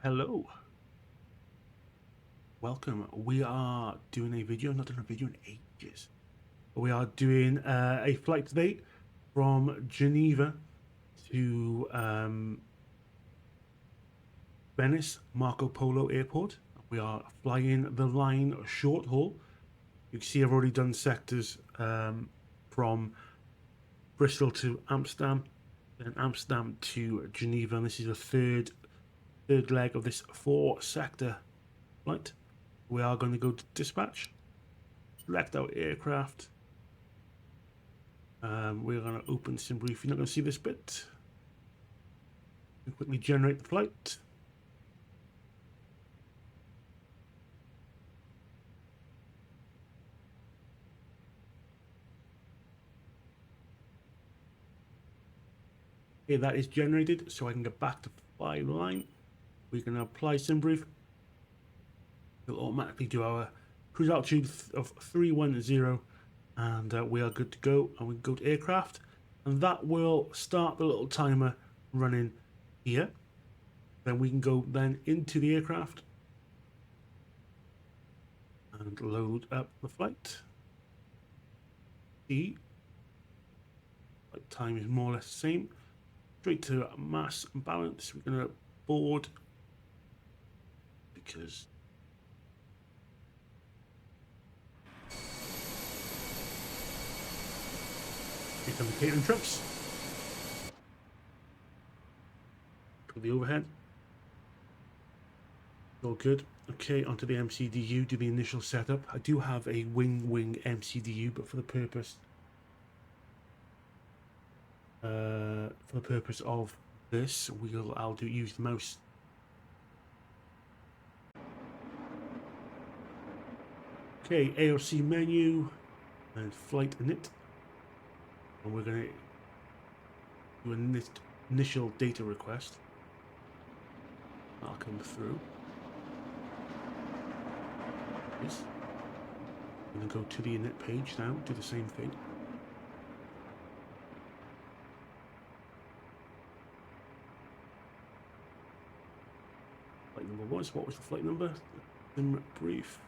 Hello, welcome. We are doing a video, not done a video in ages. We are doing a flight today from Geneva to Venice Marco Polo Airport. We are flying the line short haul. You can see I've already done sectors from Bristol to Amsterdam, then Amsterdam to Geneva, and this is the third leg of this 4-sector flight. We are going to go to dispatch, select our aircraft. We're going to open SimBrief. You're not going to see this bit. We'll quickly generate the flight. Okay, that is generated, so I can get back to Fly The Line. We can apply SimBrief. It'll automatically do our cruise altitude of 310, and we are good to go. And we can go to aircraft, and that will start the little timer running here. Then we can go into the aircraft and load up the flight. The flight time is more or less the same. Straight to mass and balance. We're going to board because here come the catering trucks for the overhead. All good. Okay, onto the MCDU, do the initial setup. I do have a wing MCDU, but for the purpose of this, I'll use the mouse. Okay, AOC menu and flight init, and we're going to do an initial data request. That'll come through. Yes. I'm going to go to the init page now, do the same thing. Flight number what was the flight number? SimBrief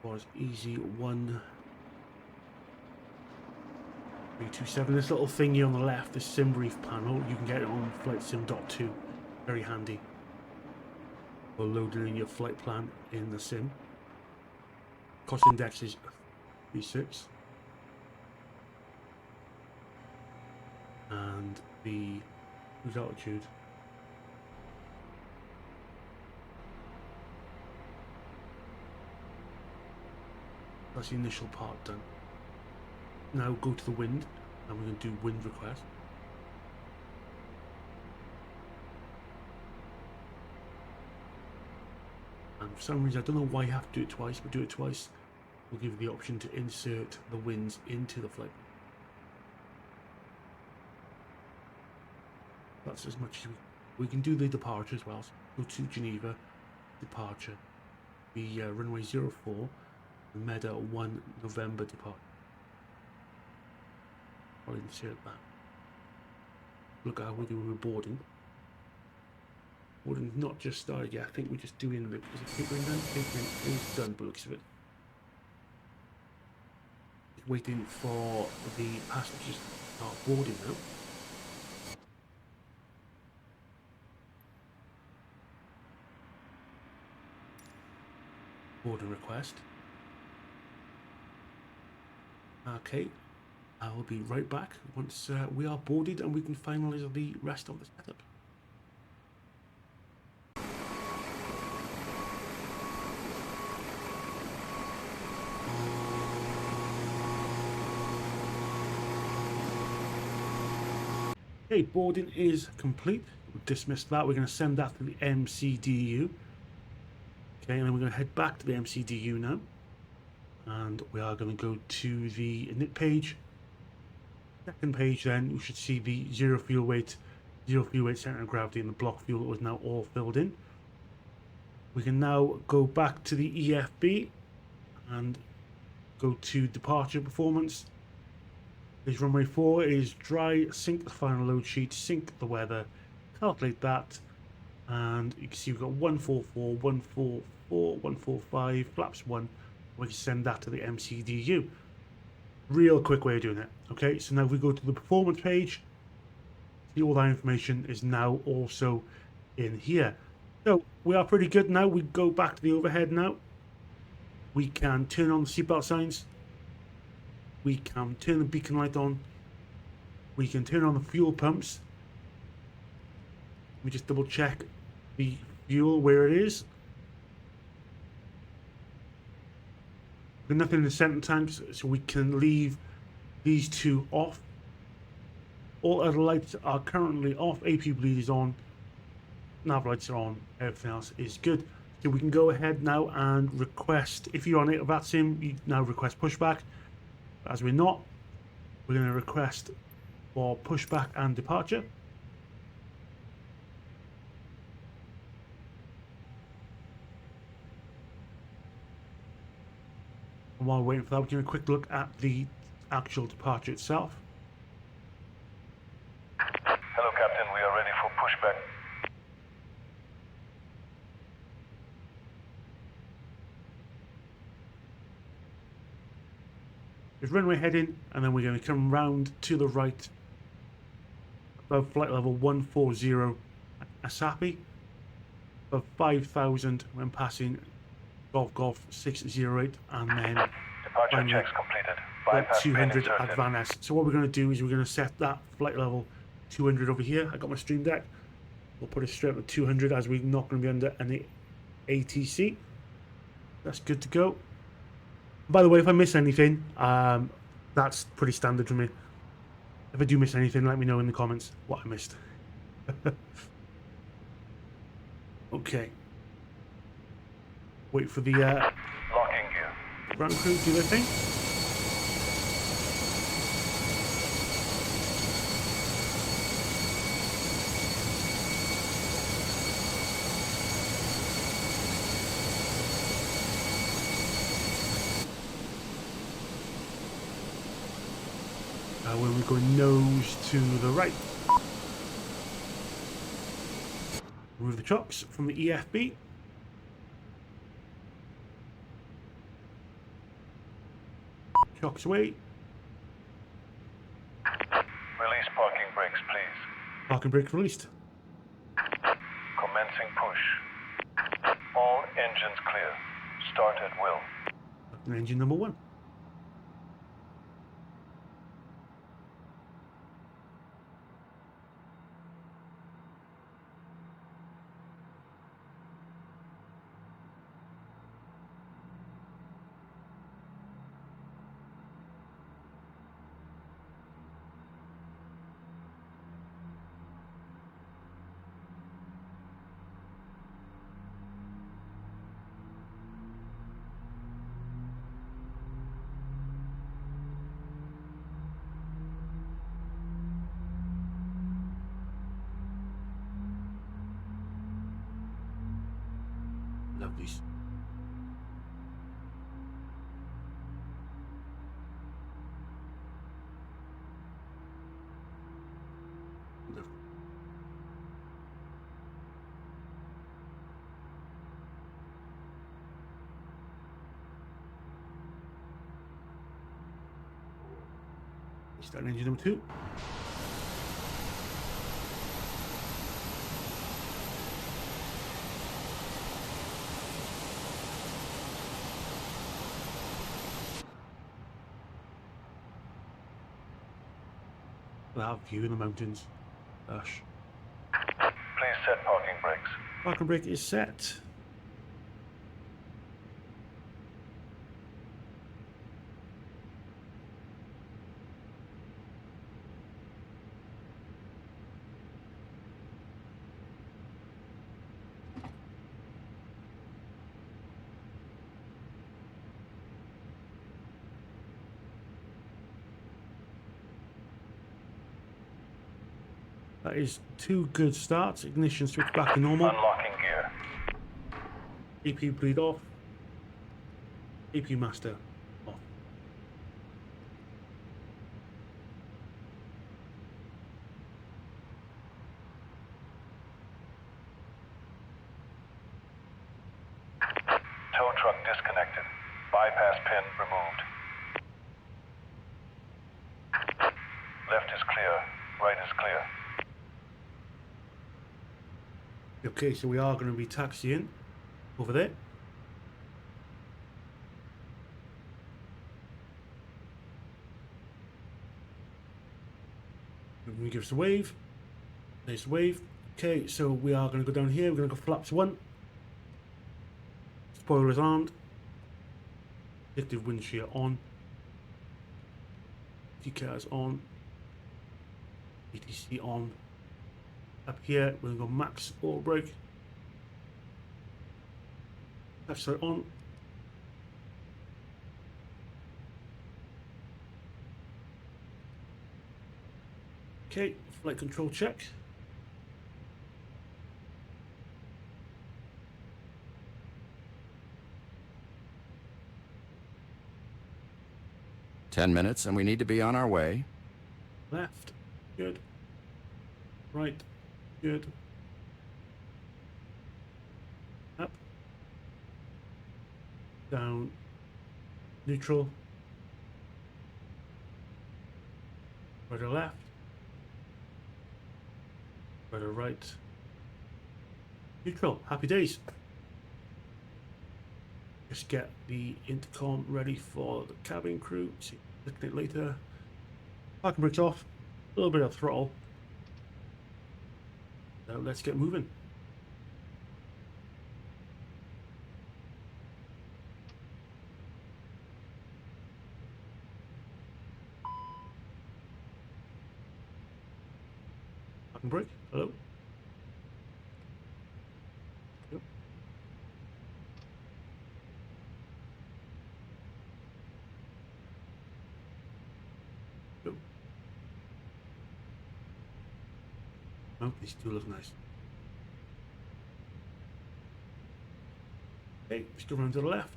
was Easy1 327. This little thingy on the left, this SimBrief panel, you can get it on FlightSim.2. Very handy for loading in your flight plan in the sim. Cost index is 36. And the cruise altitude that's the initial part done. Now go to the wind, and we're going to do wind request. And for some reason, I don't know why you have to do it twice, but do it twice. We'll give you the option to insert the winds into the flight. That's as much as we can do the departure as well. So go to Geneva, departure, the runway 04, Meda 1 November departure. I'll insert that. Look at how we're doing with boarding. Boarding's not just started yet. I think we're just doing it. Is it catering done? Catering is done, but looks of it. Just waiting for the passengers to start boarding now. Boarding request. Okay. I will be right back once we are boarded and we can finalize the rest of the setup. Okay, boarding is complete. We'll dismiss that. We're going to send that to the MCDU. Okay, and then we're going to head back to the MCDU now. And we are going to go to the init page. Second page, then you should see the zero fuel weight center of gravity, and the block fuel was now all filled in. We can now go back to the EFB and go to departure performance. This runway 4 is dry, sync the final load sheet, sync the weather, calculate that, and you can see we've got 144, 144, 145, flaps 1. We can send that to the MCDU. Real quick way of doing it. Okay, so now if we go to the performance page, see all that information is now also in here. So we are pretty good now. We go back to the overhead now. We can turn on the seatbelt signs. We can turn the beacon light on. We can turn on the fuel pumps. Let me just double check the fuel where it is. There's nothing in the center tanks, so we can leave these two off. All other lights are currently off. AP bleed is on. Nav lights are on. Everything else is good. So we can go ahead now and request, if you're on VATSIM, you now request pushback. As we're not, we're going to request for pushback and departure. And while we're waiting for that, we're going to quick look at the actual departure itself. Hello, Captain. We are ready for pushback. There's runway heading, and then we're going to come round to the right above flight level 140 Asapi, above 5,000 when passing Golf 608, and then Departure checks completed. Bypass 200 at Venice. So what we're going to do is we're going to set that flight level 200 over here. I got my stream deck. We'll put it straight up to 200 as we're not going to be under any ATC. That's good to go. By the way, if I miss anything, that's pretty standard for me. If I do miss anything, let me know in the comments what I missed. Okay. Wait for the locking gear. ground crew to do their thing. When we go nose to the right. Remove the chocks from the EFB. Chocks away. Release parking brakes, please. Parking brake released. Commencing push. All engines clear. Start at will. And engine number 1. Love these. Start engine number 2. That view in the mountains. Gosh. Please set parking brakes. Parking brake is set. That is 2 good starts. Ignition switch back to normal. Unlocking gear. AP bleed off. AP master off. truck disconnected. Bypass pin removed. Left is clear. Right is clear. Okay, so we are going to be taxiing over there. Let me give us a wave. Nice wave. Okay, so we are going to go down here. We're going to go flaps 1. Spoilers on. Predictive wind shear on. TCAS on. ETC on. Up here, we're going to go max oil brake. Left side on. Okay, flight control check. "10 minutes and we need to be on our way." Left, good. Right, good. Up. Down. Neutral. Right or left. Right or right. Neutral. Happy days. Just get the intercom ready for the cabin crew. See, looking at it later. Parking brakes off. A little bit of throttle. Now let's get moving. Parking brake. Hello. Yep. Go. Oh, these two look nice. Okay, let's go around to the left.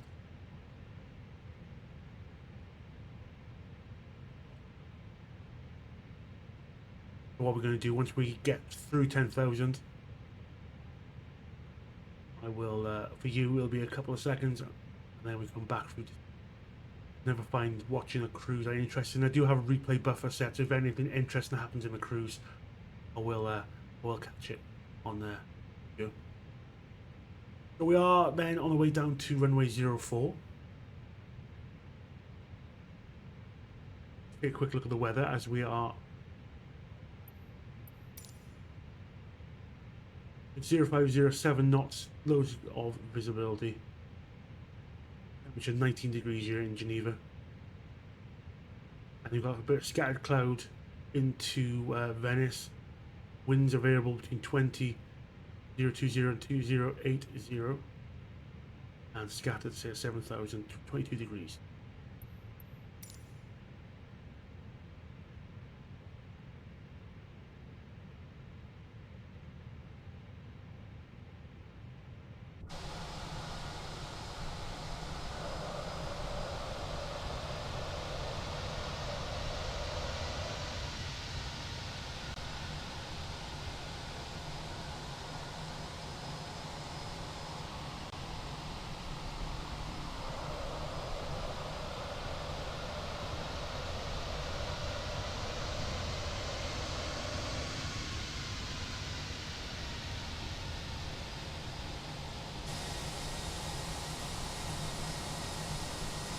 So what we're going to do once we get through 10,000, I will, for you, it'll be a couple of seconds, and then we come back through. Never find watching a cruise very interesting. I do have a replay buffer set, so if anything interesting happens in the cruise, I will catch it on there. Go. So we are then on the way down to runway 04. Take a quick look at the weather as we are. It's 0507 knots, loads of visibility. Temperature 19 degrees here in Geneva. And you've got a bit of scattered cloud into Venice. Winds are variable between 20, 020 and 2080. And scattered, say, 7,000, 22 degrees.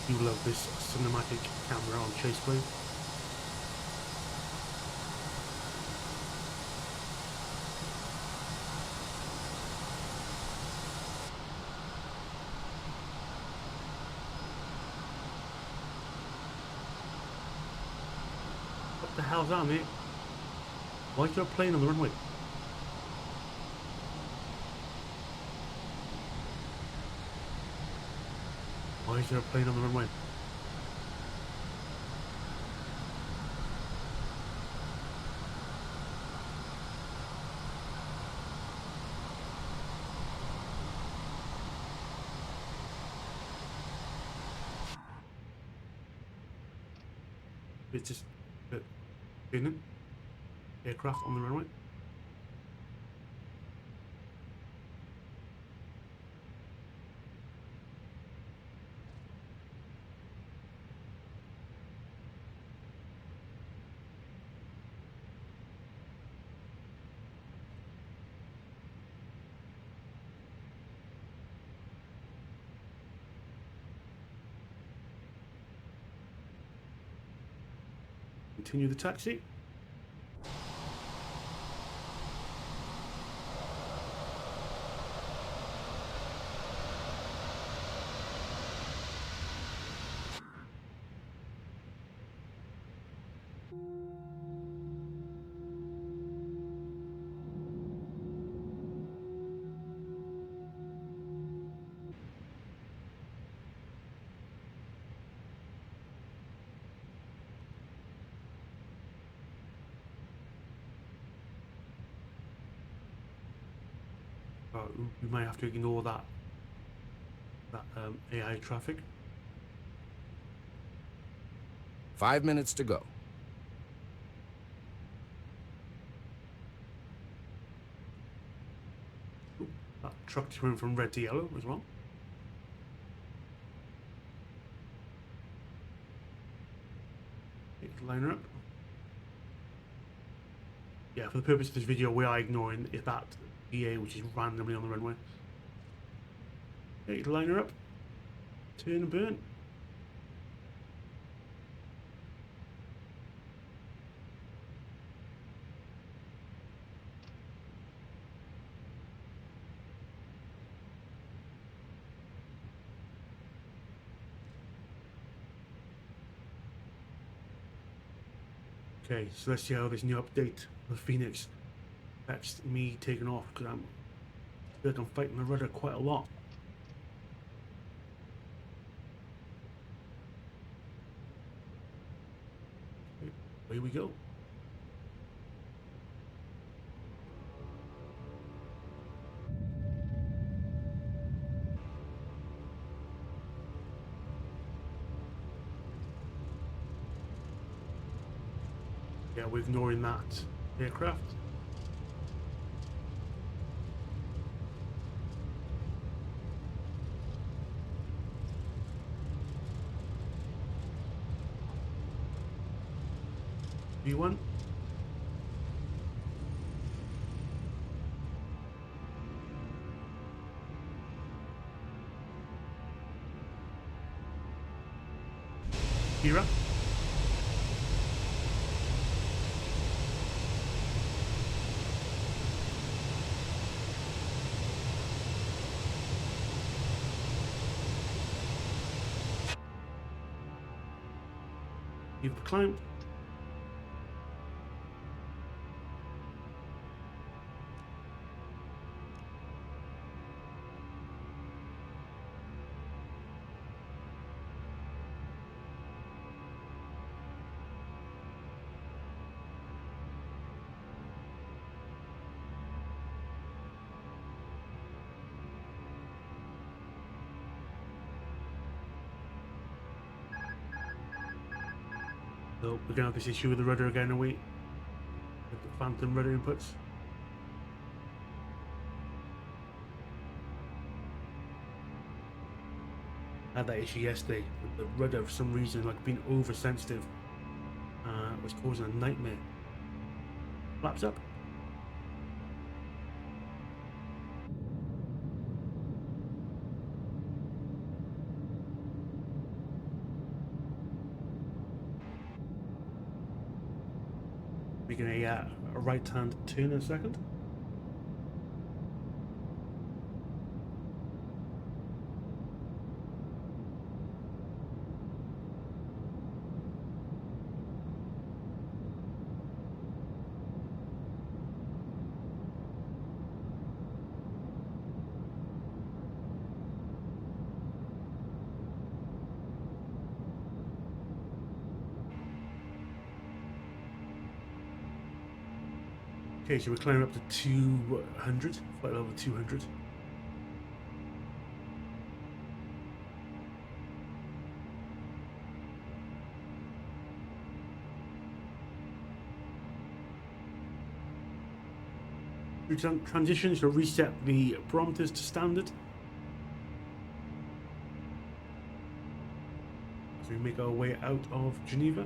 I do love this cinematic camera on chase plane. What the hell's that, mate? Why is there a plane on the runway? Why is there a plane on the runway? It's just aircraft on the runway. continue the taxi. We might have to ignore that AI traffic. 5 minutes to go. Ooh, that truck just went from red to yellow as well. Line her up. Yeah, for the purpose of this video, we are ignoring that EA which is randomly on the runway. Okay, line her up. Turn and burn. Okay, so let's see how this new update of Phoenix affects me taking off, because I feel like I'm fighting the rudder quite a lot. Okay, away we go. Yeah, we're ignoring that aircraft. V1. Gear up. Keep the climb. So we're gonna have this issue with the rudder again, are we? With the phantom rudder inputs. I had that issue yesterday with the rudder for some reason, like being oversensitive. Was causing a nightmare. Flaps up. Making a right-hand turn in a second. Okay, so we're climbing up to 200, flight level 200. Transition, so reset the barometers to standard. As we make our way out of Geneva.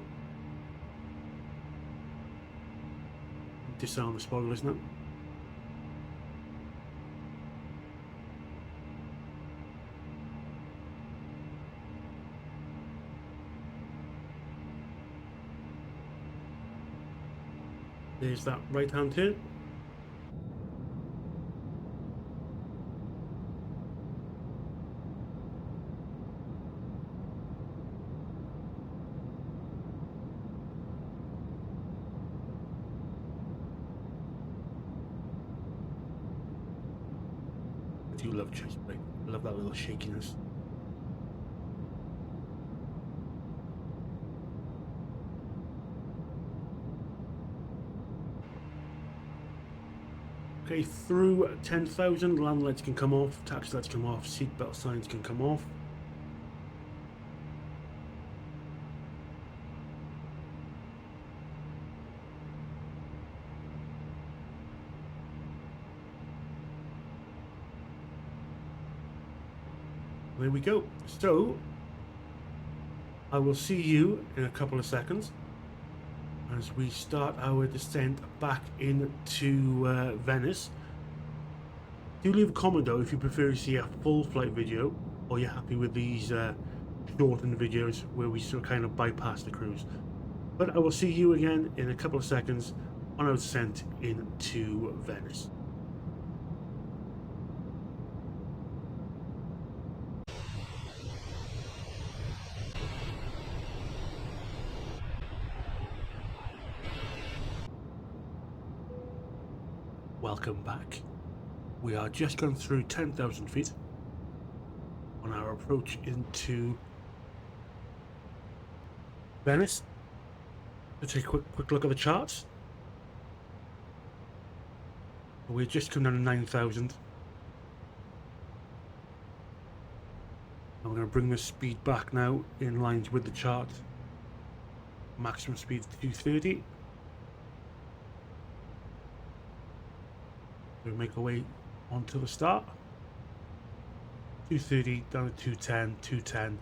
Disarm the spoilers now. There's that right hand turn. I do love JustFlight. I love that little shakiness. Okay, through 10,000, land lights can come off, taxi lights come off, seatbelt signs can come off. There we go. So, I will see you in a couple of seconds as we start our descent back into Venice. Do leave a comment though if you prefer to see a full flight video, or you're happy with these shortened videos where we sort of kind of bypass the cruise. But I will see you again in a couple of seconds on our descent into Venice. Welcome back. We are just going through 10,000 feet on our approach into Venice. Let's take a quick look at the charts. We're just coming down to 9,000. I'm going to bring the speed back now in line with the chart. Maximum speed 230. We'll make our way onto the start. 230 down to 210, 210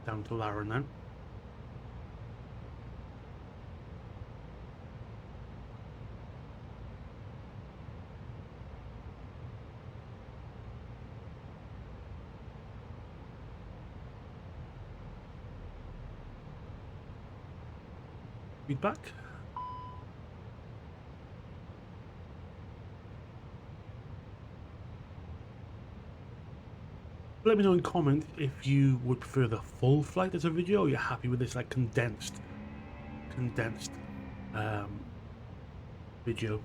down to Laren then. Feedback. Let me know in comment if you would prefer the full flight as a video, or you're happy with this like condensed video.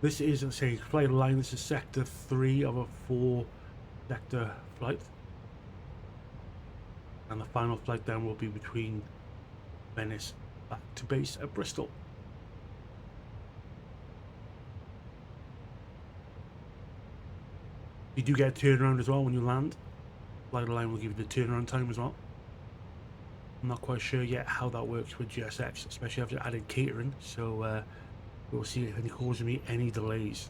This is, let's say, Fly The Line. This is sector 3 of a 4 sector flight, and the final flight down will be between Venice back to base at Bristol. You do get a turnaround as well when you land. Fly The Line will give you the turnaround time as well. I'm not quite sure yet how that works with GSX, especially after added catering, so we'll see if it causes me any delays.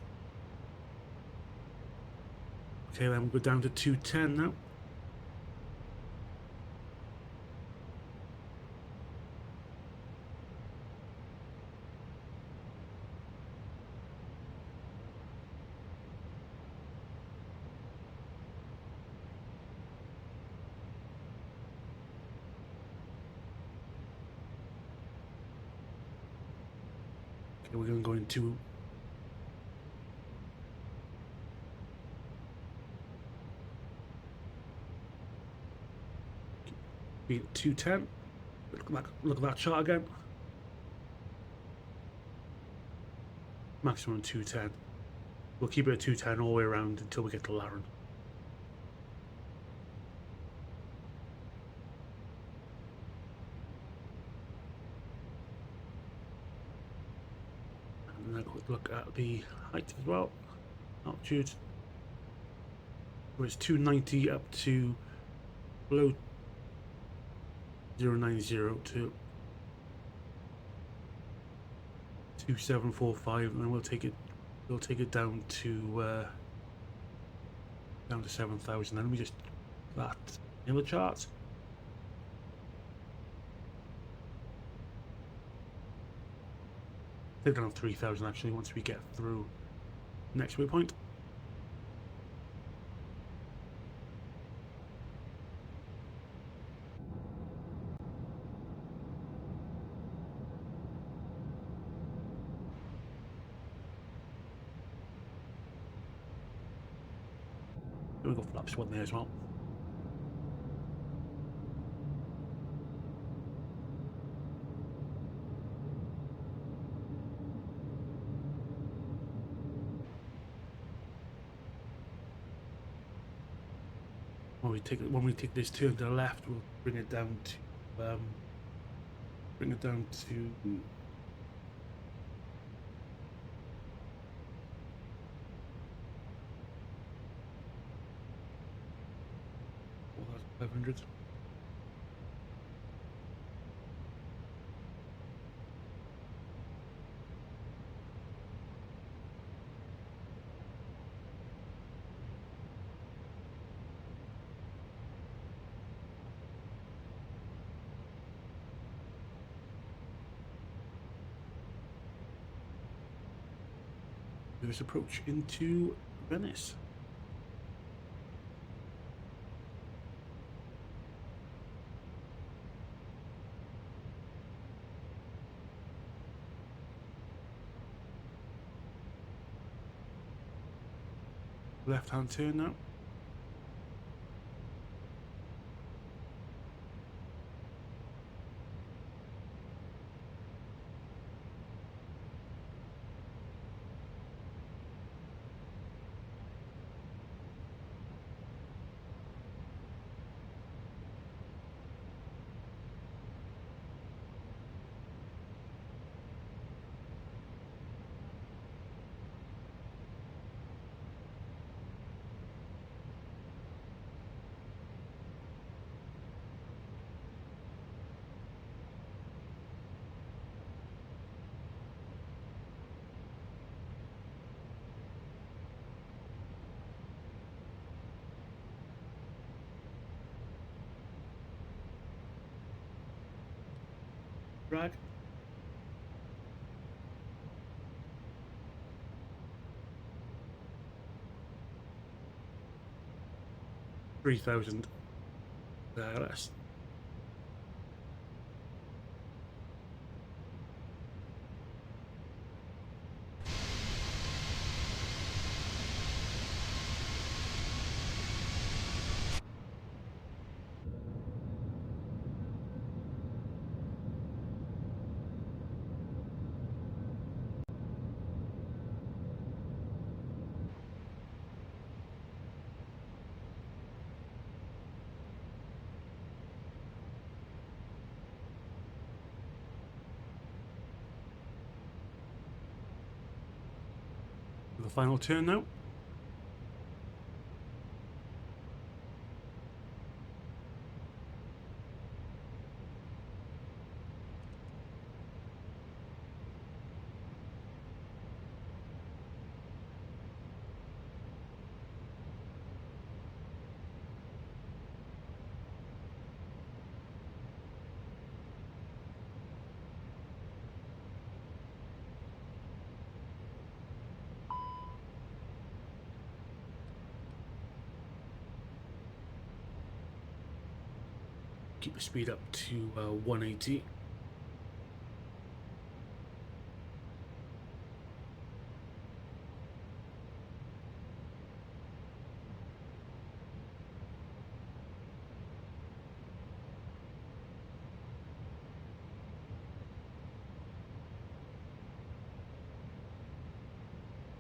Okay, then we'll go down to 210 now. We're going to go into be at 210. Look at that chart again. Maximum 210. We'll keep it at 210 all the way around until we get to Laren. And then a quick look at the height as well. Altitude. Where it's 290 up to below 090 to 2745, and then we'll take it down to 7,000. Then we just that in the charts. Take down 3,000 actually once we get through next waypoint. going to go flaps 1 there as well. When we take this turn to the left, we'll bring it down to well, that's 500. This approach into Venice. Left-hand turn now. Drag. $3,000 less. The final turn now. Keep the speed up to 180.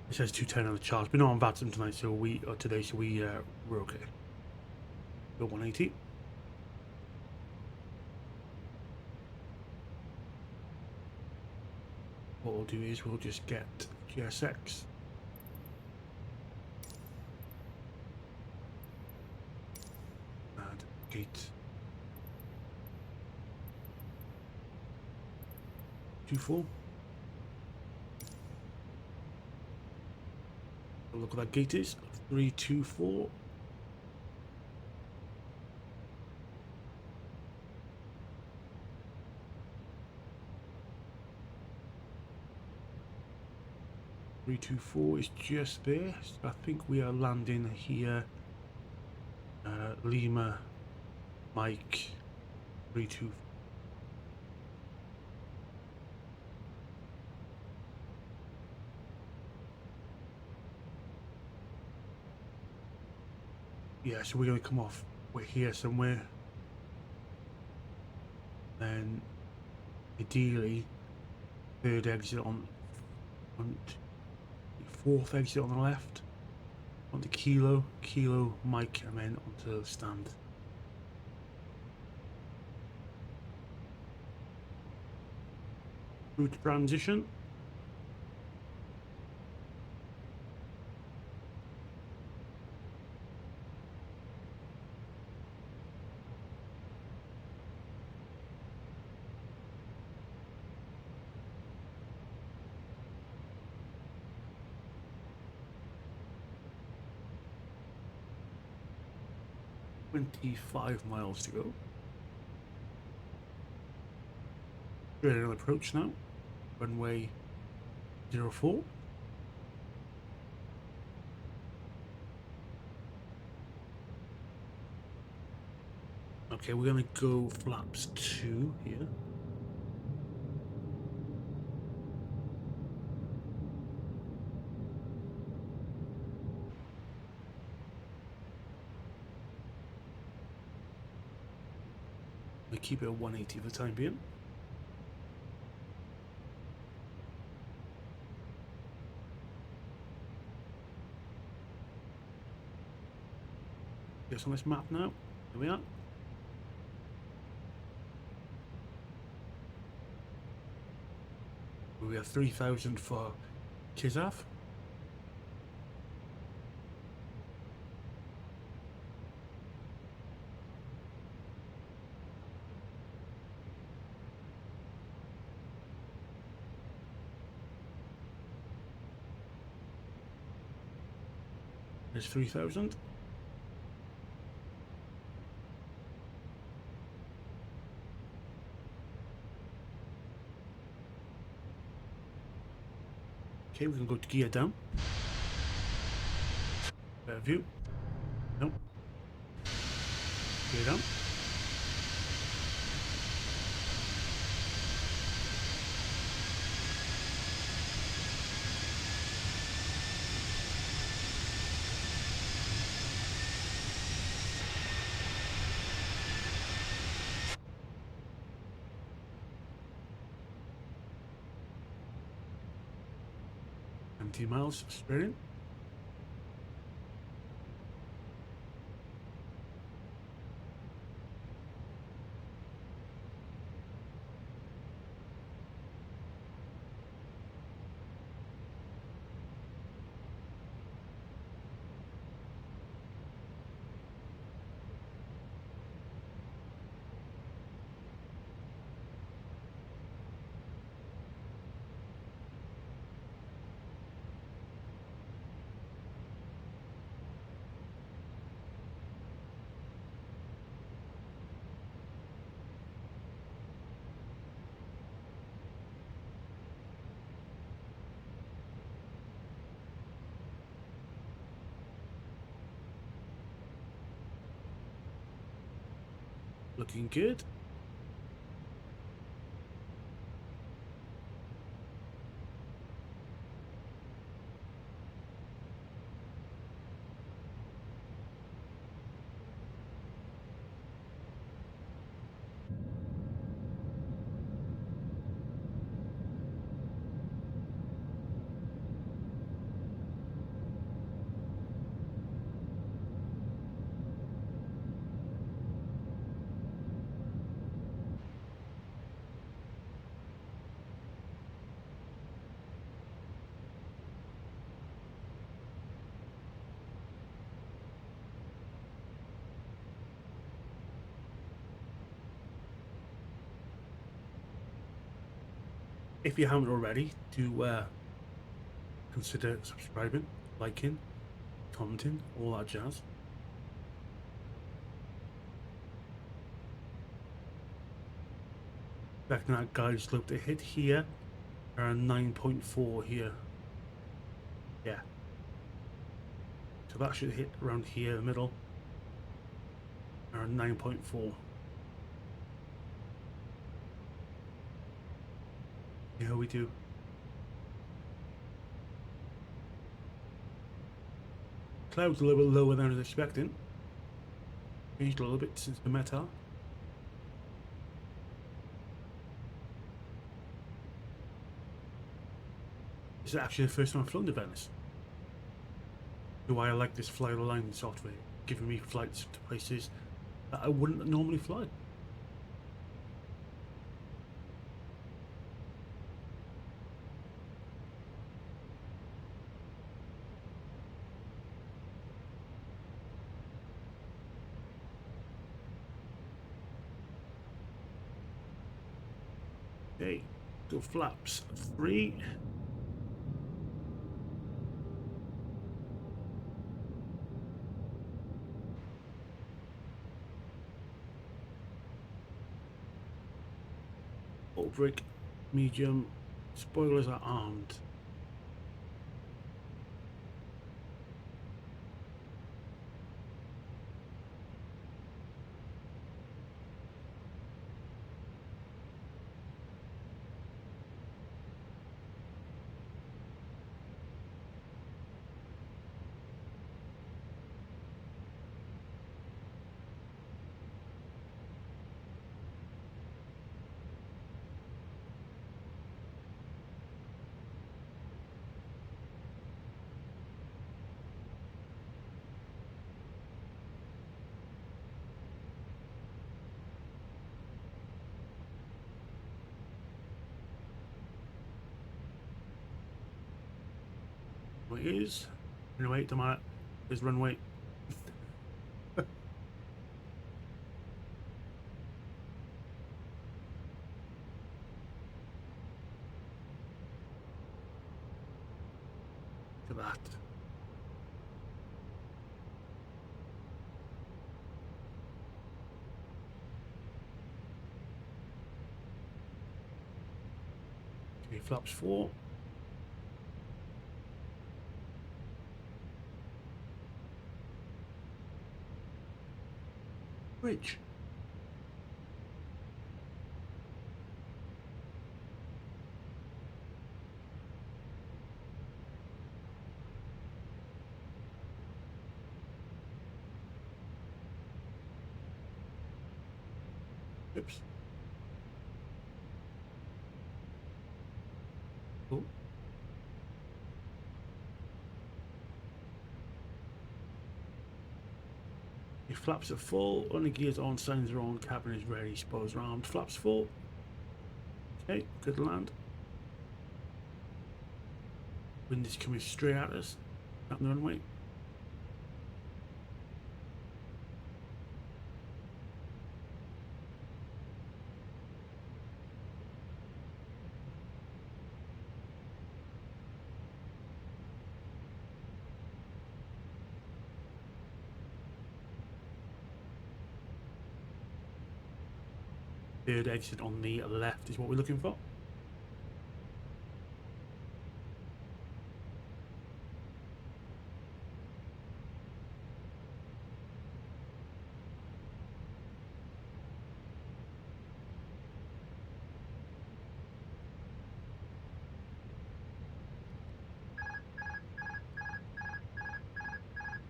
It says 210 on the chart. We're not on VATSIM tonight, so we're okay. Go 180. What we'll do is we'll just get GSX. Add gate 24. Look what that gate is. 324. Is just there. So I think we are landing here. Lima, Mike, 324. Yeah, so we're going to come off. We're here somewhere. Then, ideally, third exit on front, fourth exit on the left. Onto Kilo, Mike, and then onto the stand. Route transition. $25 miles to go. Ready on approach now. Runway 04. Okay, we're gonna go flaps 2 here. We keep it at 180 for the time being. Just on this map now. Here we are. We have 3,000 for Kizaf. There's 3,000. Okay, we can go to gear down. Better view. Nope. Gear down. Miles straight in. Looking good. If you haven't already, do consider subscribing, liking, commenting, all that jazz. Expecting that guide slope to hit here, around 9.4 here. Yeah. So that should hit around here in the middle, around 9.4. Yeah, we do. Clouds a little bit lower than I was expecting. Changed a little bit since the meta. This is actually the first time I've flown to Venice. Why I like this Fly the Line software, giving me flights to places that I wouldn't normally fly. Okay, so flaps 3. Brake, medium, spoilers are armed. It is. Anyway, to my is runway. To that. Okay, flaps 4. Bridge. Oops. Oh. Your flaps are full, only gears on, signs are on, cabin is ready, spoilers are armed, flaps full. Okay, good land. Wind is coming straight at us, up the runway. Third exit on the left is what we're looking for.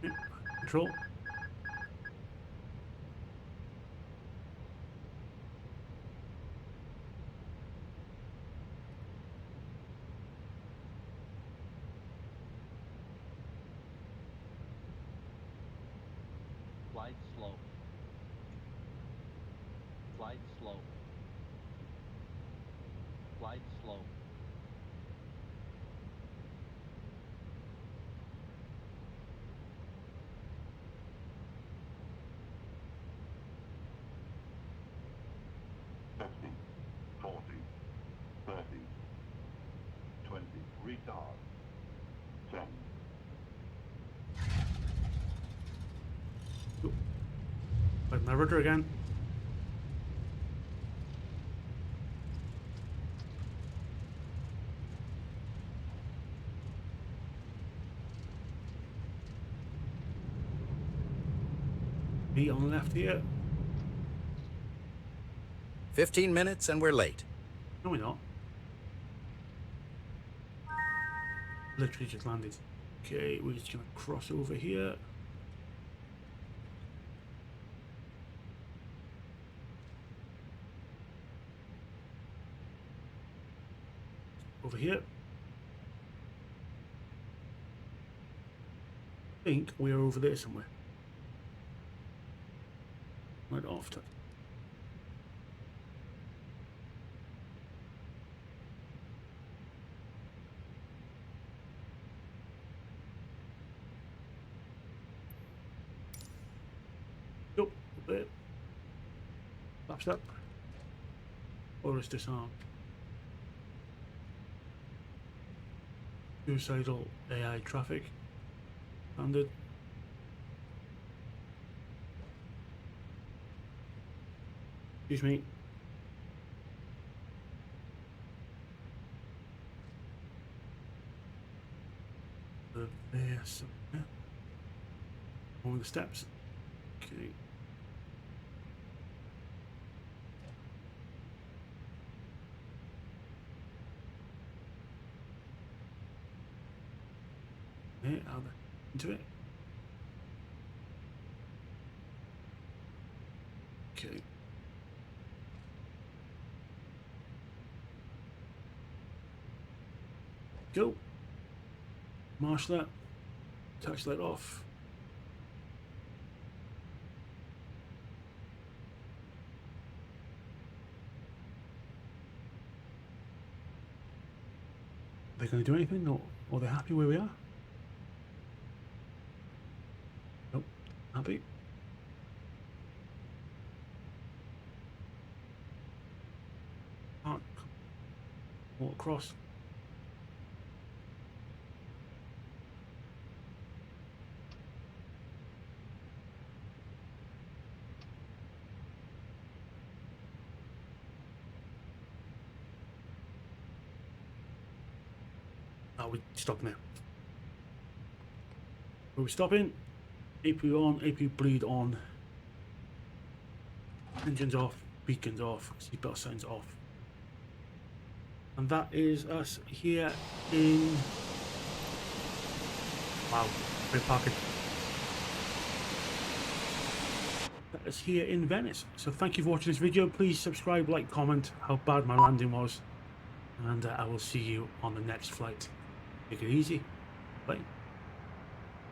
Okay, control. Flight slow. Flight slow. Flight slow. Fifty, 40, 30, 20, retard, 10. Like my rudder again. Me on the left here. 15 minutes and we're late. No, we're not. Literally just landed. Okay, we're just gonna cross over here. over here. I think we're over there somewhere. Right after. Yep, there. Flaps up. Or is disarmed. Suicidal AI traffic. Standard. Excuse me. There somewhere. Over the steps. Okay. Okay, out there. Into it. Okay. Go. Marsh that. Touch that off. Are they going to do anything, or are they happy where we are? Nope. Happy. Can't walk across. Oh, we stop now. Are we stopping? AP on, AP bleed on. Engines off, beacons off, seatbelt signs off. And that is us here in... Wow, great parking. That is here in Venice. So thank you for watching this video. Please subscribe, like, comment how bad my landing was. And I will see you on the next flight. Take it easy. Bye.